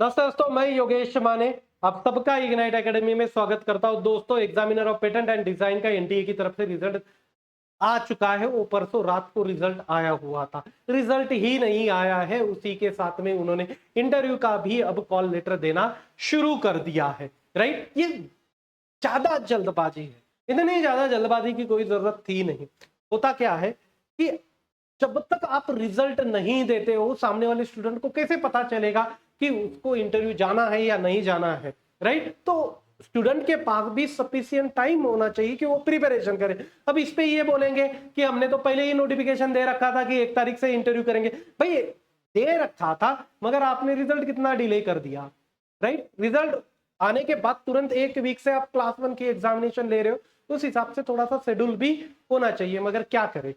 दोस्तों मैं योगेश माने आप सबका इग्नाइट एकेडमी में स्वागत करता हूं। दोस्तों examiner of patent and design का एनटीए की तरफ से रिजल्ट आ चुका है। वो परसों रात को रिजल्ट आया हुआ था। रिजल्ट ही नहीं आया है, उसी के साथ में उन्होंने इंटरव्यू का भी अब कॉल लेटर देना शुरू कर दिया है। राइट, ये ज्यादा जल्दबाजी है। इतनी ज्यादा जल्दबाजी की कोई जरूरत थी नहीं। होता क्या है कि जब तक आप रिजल्ट नहीं देते हो, सामने वाले स्टूडेंट को कैसे पता चलेगा कि उसको इंटरव्यू जाना है या नहीं जाना है। राइट, तो स्टूडेंट के पास भी सफिशिएंट टाइम होना चाहिए कि वो प्रिपरेशन करे। अब इस पे ये बोलेंगे कि हमने तो पहले ही नोटिफिकेशन दे रखा था कि 1 तारीख से इंटरव्यू करेंगे। भाई दे रखा था, मगर आपने रिजल्ट कितना डिले कर दिया। राइट, रिजल्ट आने के बाद तुरंत 1 वीक से आप क्लास 1 की एग्जामिनेशन ले रहे हो, तो उस हिसाब से थोड़ा सा शेड्यूल भी होना चाहिए। मगर क्या करें,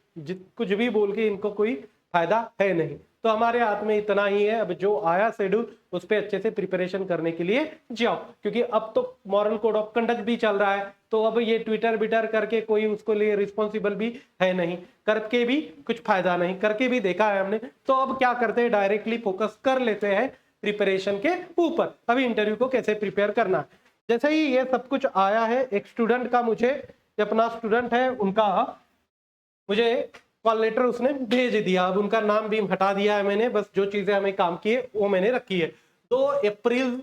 कुछ भी बोल के इनको कोई फायदा है नहीं। तो हमारे हाथ में इतना ही है, अब जो आया शेड्यूल उस पर अच्छे से प्रिपरेशन करने के लिए जाओ। क्योंकि अब तो मॉरल कोड ऑफ कंडक्ट भी चल रहा है, तो अब ये ट्विटर बिटर करके कोई उसको लिए रिस्पॉन्सिबल भी है नहीं, करके भी कुछ फायदा नहीं, करके भी देखा है हमने। तो अब क्या करते हैं, डायरेक्टली फोकस कर लेते हैं प्रिपरेशन के ऊपर। अभी इंटरव्यू को कैसे प्रिपेयर करना है। जैसे ही ये सब कुछ आया है, एक स्टूडेंट का मुझे, अपना स्टूडेंट है उनका मुझे कॉल लेटर उसने भेज दिया। अब उनका नाम भी हटा दिया है मैंने, बस जो चीजें हमें काम की है वो मैंने रखी है। 2 अप्रैल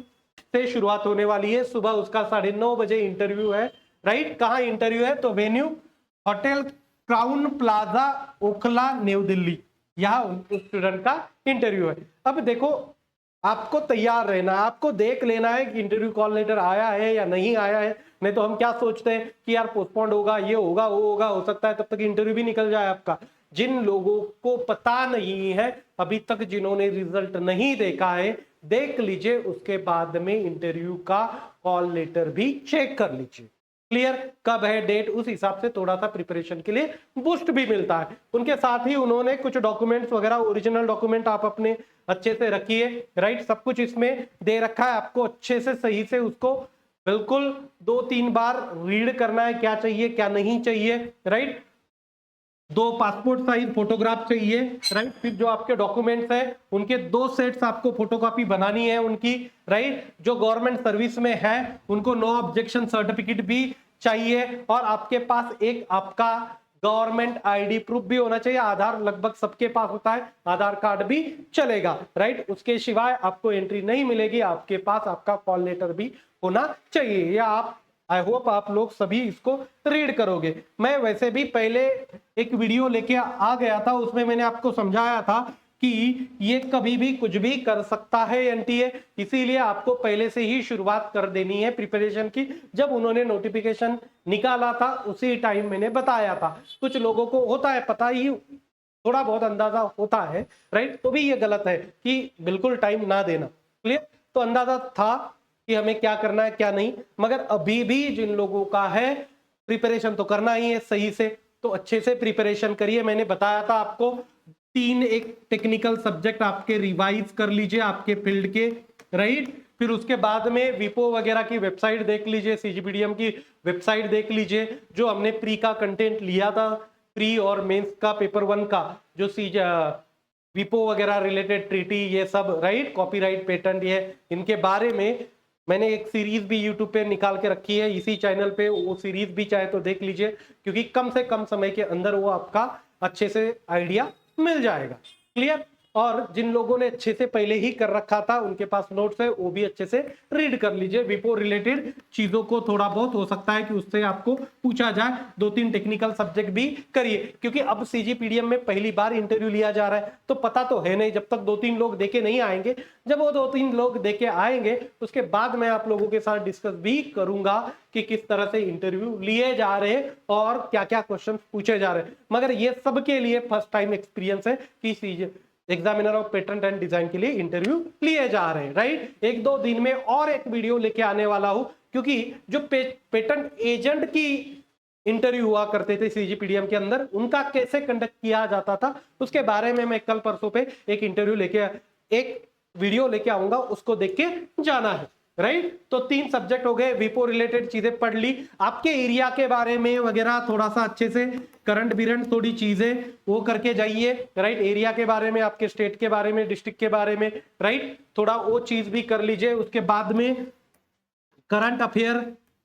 से शुरुआत होने वाली है। सुबह उसका 9:30 बजे इंटरव्यू है। राइट, कहाँ इंटरव्यू है, तो venue hotel Crowne Plaza Okhla new Delhi, यहाँ उस स्टूडेंट का इंटरव्यू है। अब देखो, आपको तैयार रहना है, आपको देख लेना है कि इंटरव्यू कॉल लेटर आया है या नहीं आया है। नहीं तो हम क्या सोचते हैं कि यार पोस्टपोन्ड होगा, ये होगा वो होगा, हो सकता है तब तक इंटरव्यू भी निकल जाए आपका। जिन लोगों को पता नहीं है अभी तक, जिन्होंने रिजल्ट नहीं देखा है, देख लीजिए, उसके बाद में इंटरव्यू का कॉल लेटर भी चेक कर लीजिए। क्लियर, कब है डेट, उस हिसाब से थोड़ा सा प्रिपरेशन के लिए बूस्ट भी मिलता है। उनके साथ ही उन्होंने कुछ डॉक्यूमेंट्स वगैरह, ओरिजिनल डॉक्यूमेंट आप अपने अच्छे से रखिए। राइट, सब कुछ इसमें दे रखा है, आपको अच्छे से सही से उसको बिल्कुल 2-3 बार रीड करना है, क्या चाहिए क्या नहीं चाहिए। राइट, 2 पासपोर्ट साइज फोटोग्राफ चाहिए। राइट, फिर जो आपके डॉक्यूमेंट्स है उनके 2 सेट्स आपको फोटोकॉपी बनानी है उनकी। राइट, जो गवर्नमेंट सर्विस में है उनको नो ऑब्जेक्शन सर्टिफिकेट भी चाहिए। और आपके पास एक आपका गवर्नमेंट आईडी प्रूफ भी होना चाहिए। आधार लगभग सबके पास होता है, आधार कार्ड भी चलेगा। राइट, उसके सिवाय आपको एंट्री नहीं मिलेगी। आपके पास आपका कॉल लेटर भी होना चाहिए, या आप, आई होप आप लोग सभी इसको रीड करोगे। मैं वैसे भी पहले एक वीडियो लेके आ गया था, उसमें मैंने आपको समझाया था कि ये कभी भी कुछ भी कर सकता है एनटीए, इसीलिए आपको पहले से ही शुरुआत कर देनी है प्रिपरेशन की। जब उन्होंने नोटिफिकेशन निकाला था उसी टाइम मैंने बताया था। कुछ लोगों को होता है पता ही, थोड़ा बहुत अंदाजा होता है। राइट, तो भी ये गलत है कि बिल्कुल टाइम ना देना। क्लियर, तो अंदाजा था कि हमें क्या करना है क्या नहीं। मगर अभी भी जिन लोगों का है, प्रिपरेशन तो करना ही है सही से, तो अच्छे से प्रिपरेशन करिए। मैंने बताया था आपको 3 एक टेक्निकल सब्जेक्ट आपके रिवाइज कर लीजिए आपके फील्ड के। राइट, फिर उसके बाद में विपो वगैरह की वेबसाइट देख लीजिए, सीजीपीडीएम की वेबसाइट देख लीजिए। जो हमने प्री का कंटेंट लिया था, प्री और मेंस का पेपर 1 का, जो विपो वगैरह रिलेटेड ट्रीटी, ये सब, राइट, कॉपीराइट पेटेंट, ये इनके बारे में मैंने एक सीरीज भी यूट्यूब पे निकाल के रखी है इसी चैनल पे। वो सीरीज भी चाहे तो देख लीजिए, क्योंकि कम से कम समय के अंदर वो आपका अच्छे से आइडिया मिल जाएगा। क्लियर, और जिन लोगों ने अच्छे से पहले ही कर रखा था उनके पास नोट्स है, वो भी अच्छे से रीड कर लीजिए। विपो रिलेटेड चीजों को थोड़ा बहुत हो सकता है कि उससे आपको पूछा जाए। 2-3 टेक्निकल सब्जेक्ट भी करिए, क्योंकि अब सीजीपीडीएम में पहली बार इंटरव्यू लिया जा रहा है, तो पता तो है नहीं, जब तक 2-3 लोग देके नहीं आएंगे। जब वो 2-3 लोग देके आएंगे उसके बाद मैं आप लोगों के साथ डिस्कस भी करूंगा कि किस तरह से इंटरव्यू लिए जा रहे हैं और क्या क्या क्वेश्चन पूछे जा रहे हैं। मगर ये सबके लिए फर्स्ट टाइम एक्सपीरियंस है कि examiner of patent and design के लिए इंटरव्यू लिए जा रहे हैं। राइट, 1-2 दिन में और एक वीडियो लेके आने वाला हूं, क्योंकि जो पेटेंट एजेंट की इंटरव्यू हुआ करते थे सीजीपीडीएम के अंदर, उनका कैसे कंडक्ट किया जाता था उसके बारे में मैं कल परसों पे एक इंटरव्यू लेके, एक वीडियो लेके आऊंगा, उसको देख के जाना है। राइट। तो 3 सब्जेक्ट हो गए, विपो रिलेटेड चीजें पढ़ ली, आपके एरिया के बारे में वगैरह थोड़ा सा अच्छे से करंट बिरंट थोड़ी चीजें वो करके जाइए, राइट। एरिया के बारे में, आपके स्टेट के बारे में, डिस्ट्रिक्ट के बारे में, राइट, थोड़ा वो चीज भी कर लीजिए। उसके बाद में करंट अफेयर,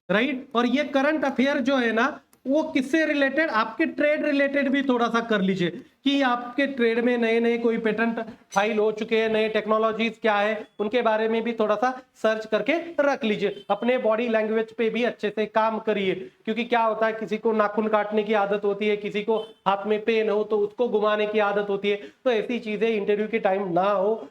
राइट। और ये करंट अफेयर जो है ना वो किससे रिलेटेड, आपके ट्रेड रिलेटेड भी थोड़ा सा कर लीजिए कि आपके ट्रेड में नए नए कोई पेटेंट फाइल हो चुके हैं, नए टेक्नोलॉजीज क्या है उनके बारे में भी थोड़ा सा सर्च करके रख लीजिए। अपने बॉडी लैंग्वेज पे भी अच्छे से काम करिए, क्योंकि क्या होता है किसी को नाखून काटने की आदत होती है, किसी को हाथ में पेन हो तो उसको घुमाने की आदत होती है। तो ऐसी चीजें इंटरव्यू के टाइम ना हो,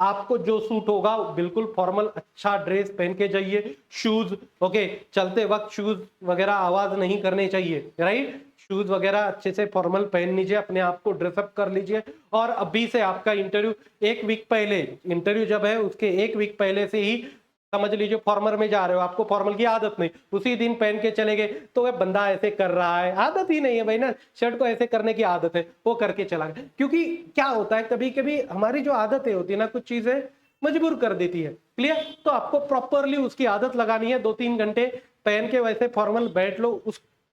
आपको जो सूट होगा बिल्कुल फॉर्मल अच्छा ड्रेस पहन के जाइए। शूज, ओके, चलते वक्त शूज वगैरह आवाज नहीं करने चाहिए, राइट। शूज वगैरह अच्छे से फॉर्मल पहन लीजिए, अपने आप को ड्रेसअप कर लीजिए। और अभी से आपका इंटरव्यू 1 वीक पहले, इंटरव्यू जब है उसके 1 वीक पहले से ही समझ लीजिए फॉर्मल में जा रहे हो, आपको फॉर्मल की आदत नहीं, उसी दिन पहन के चले गए तो वह बंदा ऐसे कर रहा है, आदत ही नहीं है भाई ना, शर्ट को ऐसे करने की आदत है, वो करके चला गया। क्योंकि क्या होता है कभी कभी हमारी जो आदतें होती है ना, कुछ चीजें मजबूर कर देती है, क्लियर। तो आपको प्रॉपरली उसकी आदत लगानी है, 2-3 घंटे पहन के वैसे फॉर्मल बैठ लो,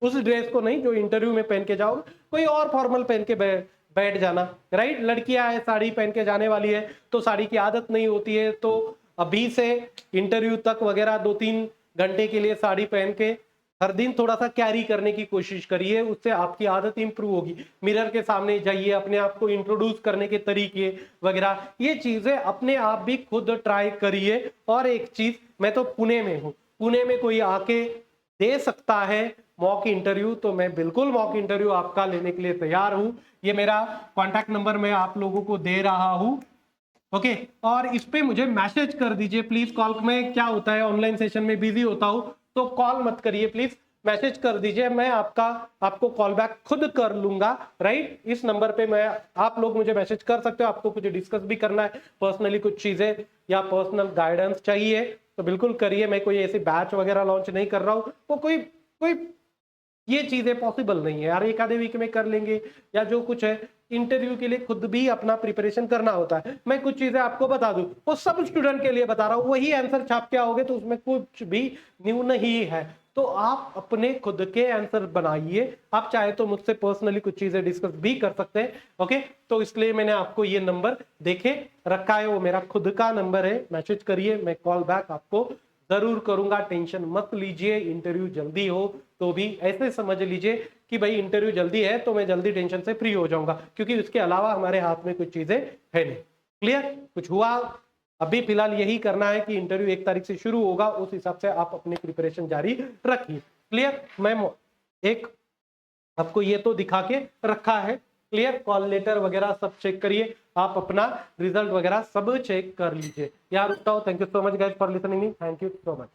उस ड्रेस को नहीं जो इंटरव्यू में पहन के जाओगे, कोई और फॉर्मल पहन के बैठ जाना, राइट। लड़कियां है साड़ी पहन के जाने वाली है तो साड़ी की आदत नहीं होती है, तो अभी से इंटरव्यू तक वगैरह 2-3 घंटे के लिए साड़ी पहन के हर दिन थोड़ा सा कैरी करने की कोशिश करिए, उससे आपकी आदत इंप्रूव होगी। मिरर के सामने जाइए, अपने आप को इंट्रोड्यूस करने के तरीके वगैरह ये चीजें अपने आप भी खुद ट्राई करिए। और एक चीज, मैं तो पुणे में हूँ, पुणे में कोई आके दे सकता है मॉक इंटरव्यू तो मैं बिल्कुल मॉक इंटरव्यू आपका लेने के लिए तैयार हूं। ये मेरा कॉन्टैक्ट नंबर मैं आप लोगों को दे रहा हूं, ओके। और इस पे मुझे मैसेज कर दीजिए प्लीज। कॉल में क्या होता है, ऑनलाइन सेशन में बिजी होता हूं तो कॉल मत करिए प्लीज, मैसेज कर दीजिए, मैं आपको कॉल बैक खुद कर लूंगा, राइट। इस नंबर पे मैं, आप लोग मुझे मैसेज कर सकते हो, आपको कुछ डिस्कस भी करना है पर्सनली, कुछ चीजें या पर्सनल गाइडेंस चाहिए तो बिल्कुल करिए। मैं कोई ऐसे बैच वगैरह लॉन्च नहीं कर रहा हूँ, वो कोई ये चीजें पॉसिबल नहीं है यार, एक आधे वीक में कर लेंगे या जो कुछ है। इंटरव्यू के लिए खुद भी अपना प्रिपरेशन करना होता है। मैं कुछ चीजें आपको बता दूं, वो सब स्टूडेंट के लिए बता रहा हूं, वही आंसर छाप के आओगे तो उसमें कुछ भी न्यू नहीं है। तो आप अपने खुद के आंसर बनाइए, आप चाहे तो मुझसे पर्सनली कुछ चीजें डिस्कस भी कर सकते हैं, ओके। तो इसलिए मैंने आपको ये नंबर देखे रखा है, वो मेरा खुद का नंबर है, मैसेज करिए, मैं कॉल बैक आपको जरूर करूंगा, टेंशन मत लीजिए। इंटरव्यू जल्दी हो तो भी ऐसे समझ लीजिए कि भाई इंटरव्यू जल्दी है तो मैं जल्दी टेंशन से फ्री हो जाऊंगा, क्योंकि उसके अलावा हमारे हाथ में कुछ चीजें है नहीं, क्लियर। कुछ हुआ अभी फिलहाल यही करना है कि इंटरव्यू 1 तारीख से शुरू होगा, उस हिसाब से आप अपनी प्रिपरेशन जारी रखिए, क्लियर। मैं एक आपको ये तो दिखा के रखा है, क्लियर। कॉल लेटर वगैरह सब चेक करिए, आप अपना रिजल्ट वगैरह सब चेक कर लीजिए। यार रुकता हूं, thank you so much guys for listening me, thank you so much.